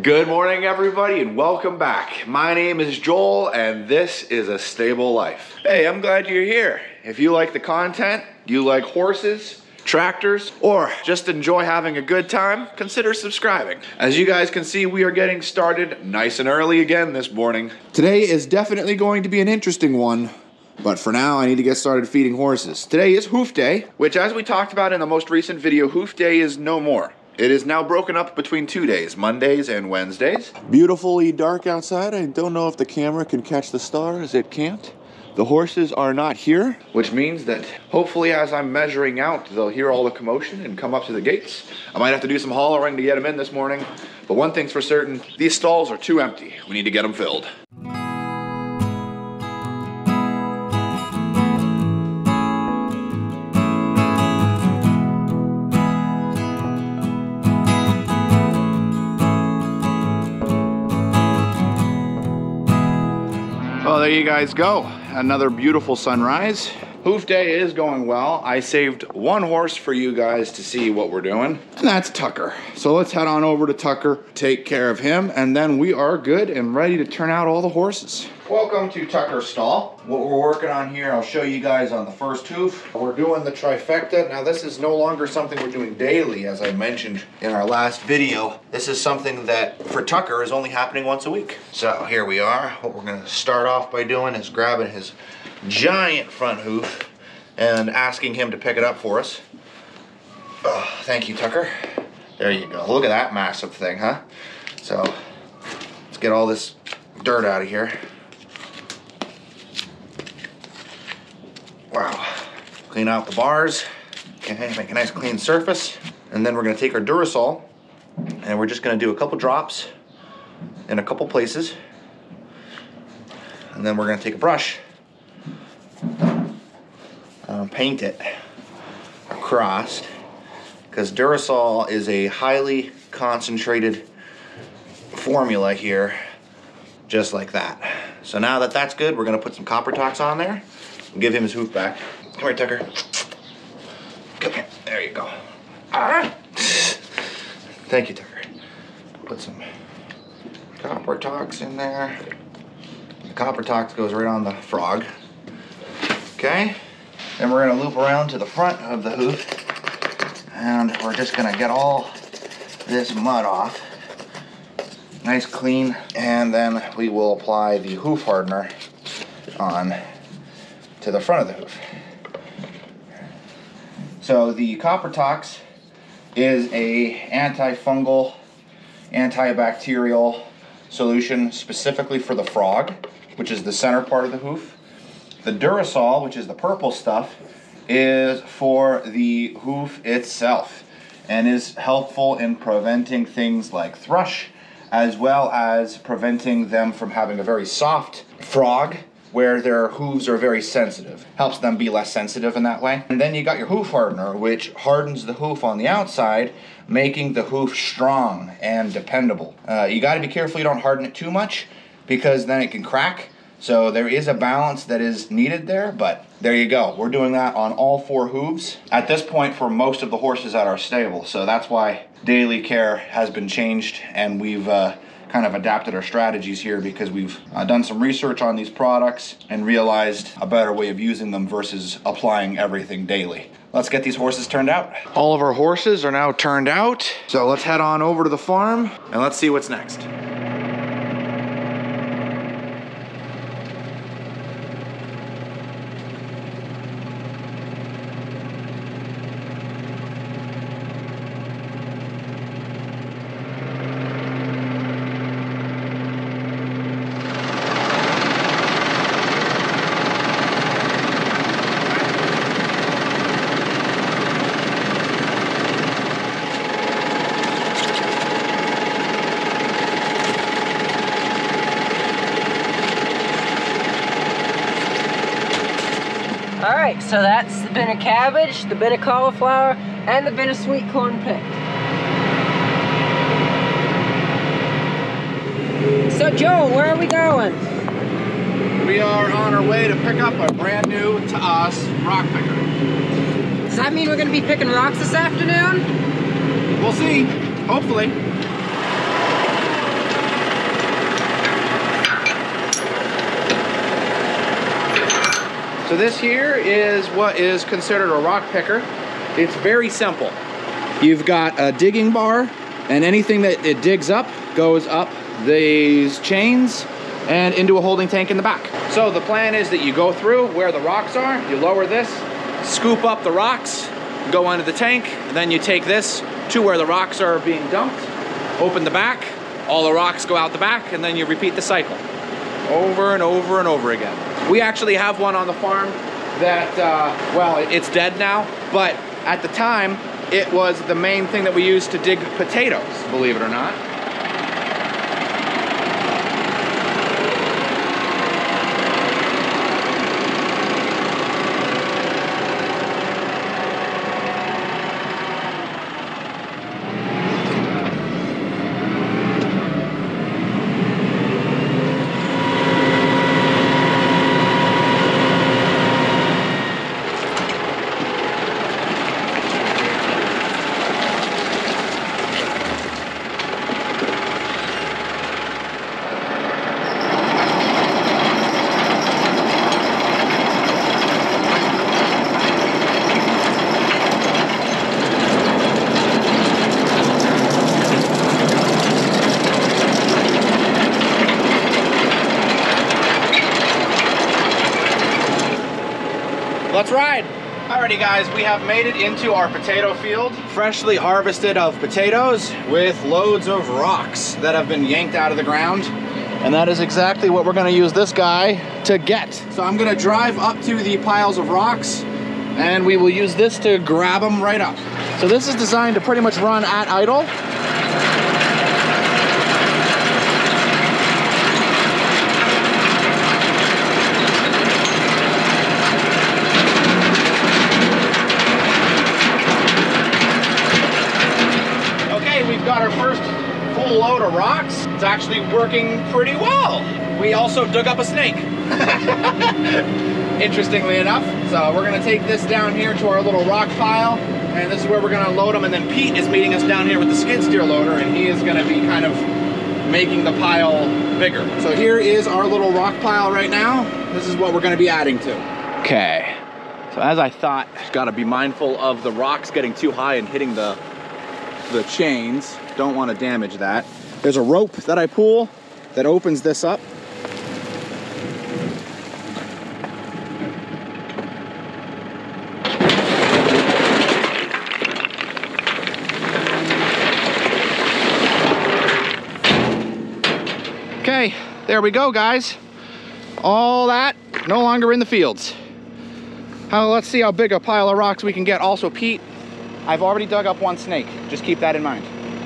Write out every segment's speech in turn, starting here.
Good morning, everybody, and welcome back. My name is Joel, and this is A Stable Life. Hey, I'm glad you're here. If you like the content, you like horses, tractors, or just enjoy having a good time, consider subscribing. As you guys can see, we are getting started nice and early again this morning. Today is definitely going to be an interesting one, but for now, I need to get started feeding horses. Today is hoof day, which, as we talked about in the most recent video, hoof day is no more. It is now broken up between 2 days, Mondays and Wednesdays. Beautifully dark outside. I don't know if the camera can catch the stars. It can't. The horses are not here, which means that hopefully as I'm measuring out, they'll hear all the commotion and come up to the gates. I might have to do some hollering to get them in this morning, but one thing's for certain, these stalls are too empty. We need to get them filled. Well, there you guys go. Another beautiful sunrise. Hoof day is going well. I saved one horse for you guys to see what we're doing, and that's Tucker. So let's head on over to Tucker, take care of him, and then we are good and ready to turn out all the horses. Welcome to Tucker's stall. What we're working on here, I'll show you guys on the first hoof. We're doing the trifecta. Now this is no longer something we're doing daily, as I mentioned in our last video. This is something that for Tucker is only happening once a week. So here we are. What we're gonna start off by doing is grabbing his giant front hoof and asking him to pick it up for us. Oh, thank you, Tucker. There you go. Look at that massive thing, huh? So let's get all this dirt out of here. Wow. Clean out the bars. Okay, make a nice clean surface. And then we're gonna take our Durasol and we're just gonna do a couple drops in a couple places. And then we're gonna take a brush, paint it across, because Durasol is a highly concentrated formula here, just like that. So now that that's good, we're gonna put some copper tox on there and give him his hoof back. Come here, Tucker. Come here. There you go. Ah. Thank you, Tucker. Put some copper tox in there. The copper tox goes right on the frog. Okay. Then we're gonna loop around to the front of the hoof, and we're just gonna get all this mud off. Nice clean, and then we will apply the hoof hardener on to the front of the hoof. So the copper tox is a antifungal, antibacterial solution specifically for the frog, which is the center part of the hoof. The Durasol, which is the purple stuff, is for the hoof itself and is helpful in preventing things like thrush, as well as preventing them from having a very soft frog where their hooves are very sensitive. Helps them be less sensitive in that way. And then you got your hoof hardener, which hardens the hoof on the outside, making the hoof strong and dependable. You gotta be careful you don't harden it too much, because then it can crack. So there is a balance that is needed there, but there you go. We're doing that on all 4 hooves at this point for most of the horses at our stable. So that's why daily care has been changed, and we've kind of adapted our strategies here because we've done some research on these products and realized a better way of using them versus applying everything daily. Let's get these horses turned out. All of our horses are now turned out. So let's head on over to the farm and let's see what's next. Alright, so that's the bin of cabbage, the bin of cauliflower, and the bin of sweet corn picked. So Joel, where are we going? We are on our way to pick up a brand new, to us, rock picker. Does that mean we're going to be picking rocks this afternoon? We'll see, hopefully. So this here is what is considered a rock picker. It's very simple. You've got a digging bar, and anything that it digs up goes up these chains and into a holding tank in the back. So the plan is that you go through where the rocks are, you lower this, scoop up the rocks, go into the tank, and then you take this to where the rocks are being dumped, open the back, all the rocks go out the back, and then you repeat the cycle over and over and over again. We actually have one on the farm that, well, it's dead now, but at the time, it was the main thing that we used to dig potatoes, believe it or not. Let's ride. Alrighty guys, we have made it into our potato field. Freshly harvested of potatoes with loads of rocks that have been yanked out of the ground. And that is exactly what we're gonna use this guy to get. So I'm gonna drive up to the piles of rocks and we will use this to grab them right up. So this is designed to pretty much run at idle. Got our first full load of rocks. It's actually working pretty well. We also dug up a snake, interestingly enough. So we're gonna take this down here to our little rock pile, and this is where we're gonna load them, and then Pete is meeting us down here with the skid steer loader, and he is gonna be kind of making the pile bigger. So here is our little rock pile right now. This is what we're gonna be adding to. Okay, so as I thought, gotta be mindful of the rocks getting too high and hitting the chains. Don't want to damage that. There's a rope that I pull that opens this up. Okay, there we go guys. All that no longer in the fields. Let's see how big a pile of rocks we can get. Also, Pete, I've already dug up one snake. Just keep that in mind.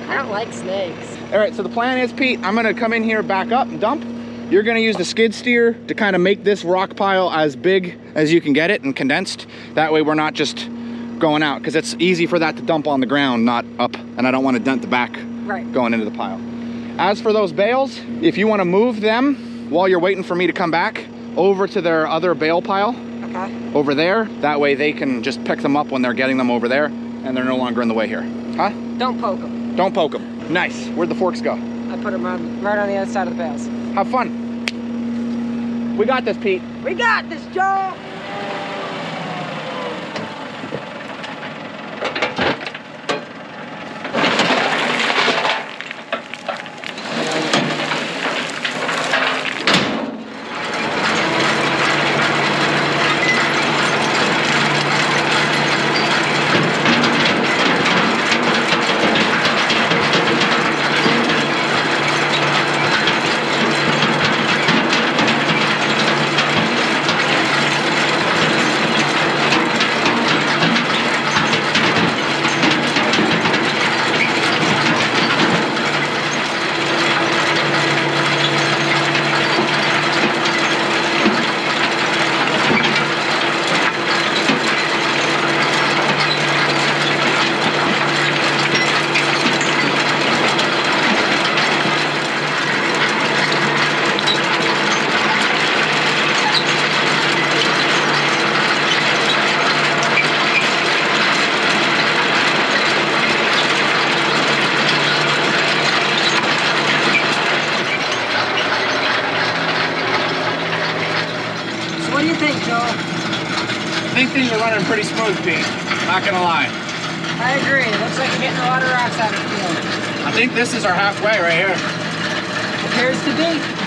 I don't like snakes. All right, so the plan is, Pete, I'm gonna come in here, back up and dump. You're gonna use the skid steer to kind of make this rock pile as big as you can get it and condensed. That way we're not just going out, because it's easy for that to dump on the ground, not up. And I don't want to dent the back going into the pile. As for those bales, if you want to move them while you're waiting for me to come back over to their other bale pile, over there, that way they can just pick them up when they're getting them over there, and they're no longer in the way here. Huh? Don't poke them. Don't poke them. Nice. Where'd the forks go? I put them right on the other side of the bales. Have fun. We got this, Pete. We got this, Joe. think things are running pretty smooth, Pete. Not gonna lie. I agree. It looks like you're getting a lot of rocks out of the field. I think this is our halfway right here. Appears to be.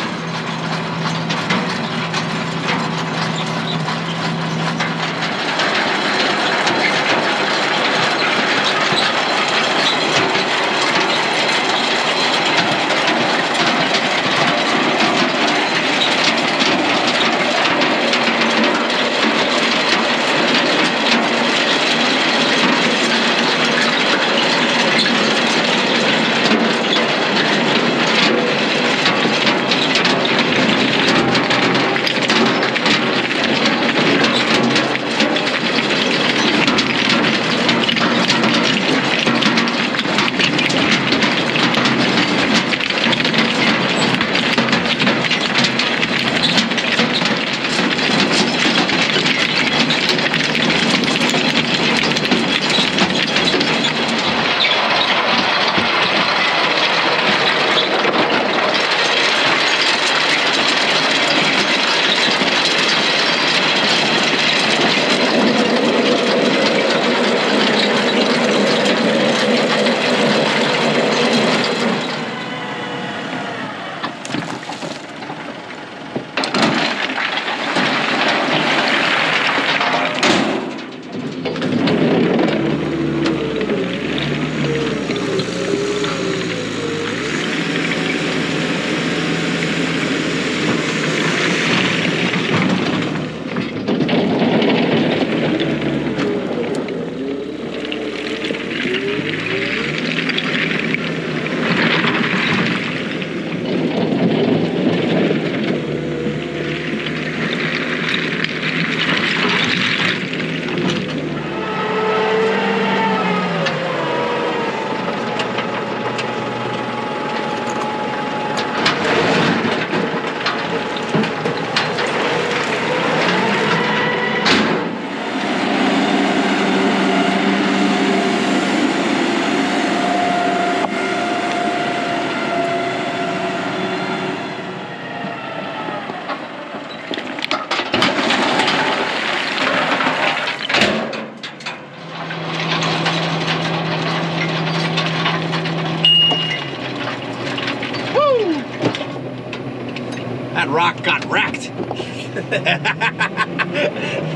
That rock got wrecked.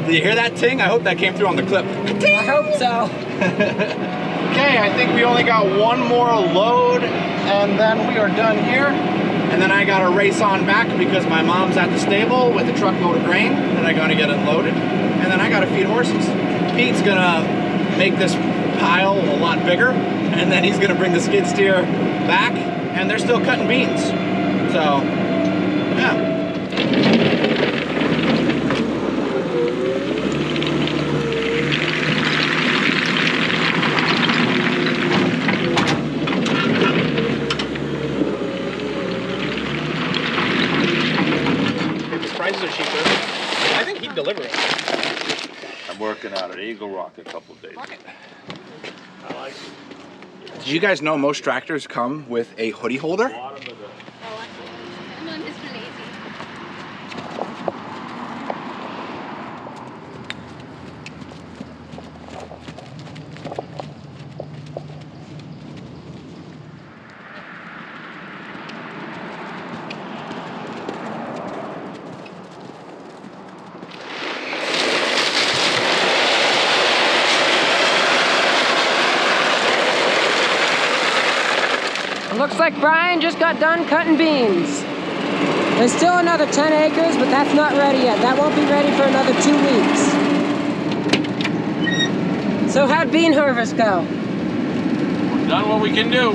Did you hear that ting? I hope that came through on the clip. I hope so. Okay, I think we only got one more load and then we are done here. And then I gotta race on back because my mom's at the stable with a truckload of grain that I gotta get unloaded. And then I gotta feed horses. Pete's gonna make this pile a lot bigger and then he's gonna bring the skid steer back and they're still cutting beans. So, yeah. Prices are cheaper. I think he'd deliver it. I'm working out at Eagle Rock a couple of days. I like it. Did you guys know most tractors come with a hoodie holder? Looks like Brian just got done cutting beans. There's still another 10 acres, but that's not ready yet. That won't be ready for another 2 weeks. So how'd bean harvest go? We've done what we can do.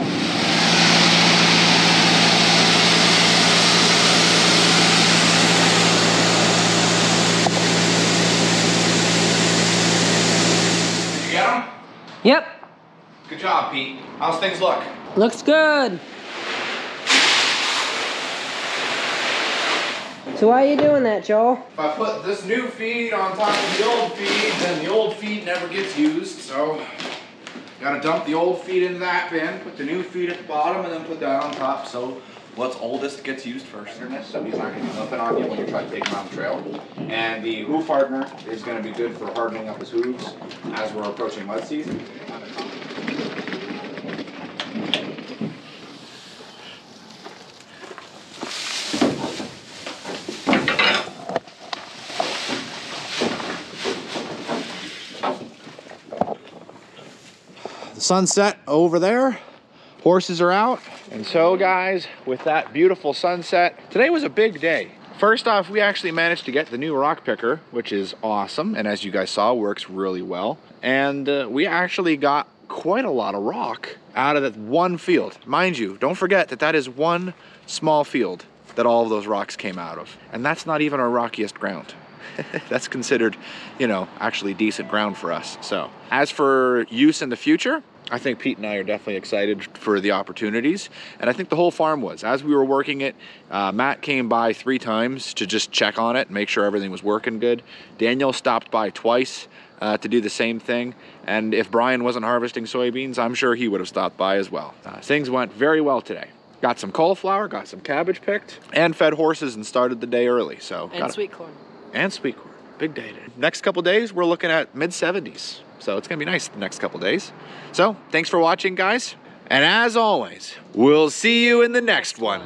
Did you get them? Yep. Good job, Pete. How's things look? Looks good. So why are you doing that, Joel? If I put this new feed on top of the old feed, then the old feed never gets used, so gotta dump the old feed into that bin, put the new feed at the bottom, and then put that on top, so What's oldest gets used first. So he's not going to do nothing on you when you try to take him on the trail. And the hoof hardener is going to be good for hardening up his hooves as we're approaching mud season. The sunset over there. Horses are out. And so guys, with that beautiful sunset, today was a big day. First off, we actually managed to get the new rock picker, which is awesome. And as you guys saw, works really well. And we actually got quite a lot of rock out of that one field. Mind you, don't forget that that is one small field that all of those rocks came out of. And that's not even our rockiest ground. That's considered, you know, actually decent ground for us. So as for use in the future, I think Pete and I are definitely excited for the opportunities. And I think the whole farm was. As we were working it, Matt came by 3 times to just check on it and make sure everything was working good. Daniel stopped by twice to do the same thing. And if Brian wasn't harvesting soybeans, I'm sure he would have stopped by as well. Things went very well today. Got some cauliflower, got some cabbage picked, and fed horses and started the day early. So And sweet corn. And sweet corn. Big day today. Next couple days, we're looking at mid-70s. So it's gonna be nice the next couple days. So thanks for watching, guys. And as always, we'll see you in the next one.